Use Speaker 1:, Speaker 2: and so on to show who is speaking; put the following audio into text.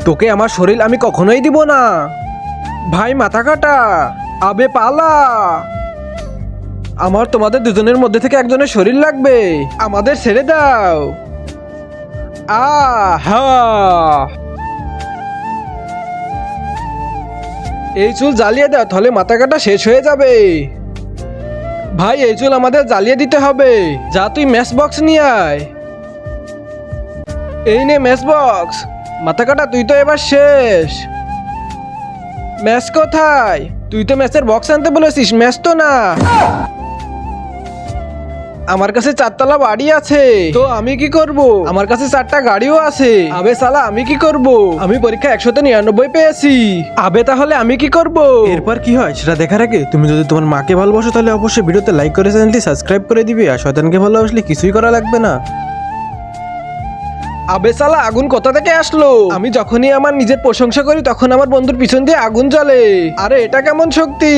Speaker 1: তোকে আমার শরীর আমি কখনোই দিব না। ভাই মাথা কাটা, আবে পালা। আমার তোমাদের দুজনের মধ্যে থেকে একজনের শরীর লাগবে, আমাদের ছেড়ে দাও। হা এই চুল জ্বালিয়ে দাও, তাহলে মাথা কাটা শেষ হয়ে যাবে। ভাই এই চুল আমাদের জ্বালিয়ে দিতে হবে। যা তুই ম্যাচ বক্স নিয়ে আয়। এই নে ম্যাচ বক্স। মাথা কাটা তুই তো এবার শেষ। ম্যাচ কোথায়? তুই তো ম্যাচের বক্স আনতে বলেছিস, ম্যাচ তো না। আমার কাছে 4তলা বাড়ি আছে, তো আমি কি করব? আমার কাছে 4টা গাড়িও আছে। আবে সালা আমি কি করব? আমি পরীক্ষা 100-99 পেয়েছি। আবে তাহলে আমি কি করব? এরপর কি হয় সেটা দেখার আগে তুমি যদি তোমার মাকে ভালোবাসো তাহলে অবশ্যই ভিডিওতে লাইক করে চ্যানেলটি সাবস্ক্রাইব করে দিবে। আর শয়তানকে ভালোবাসলে কিছুই করা লাগবে না। আবে সালা আগুন কোথা থেকে আসলো? আমি যখনই আমার নিজের প্রশংসা করি তখন আমার বন্ধুর পিছন দিয়ে আগুন জ্বলে। আরে এটা কেমন শক্তি?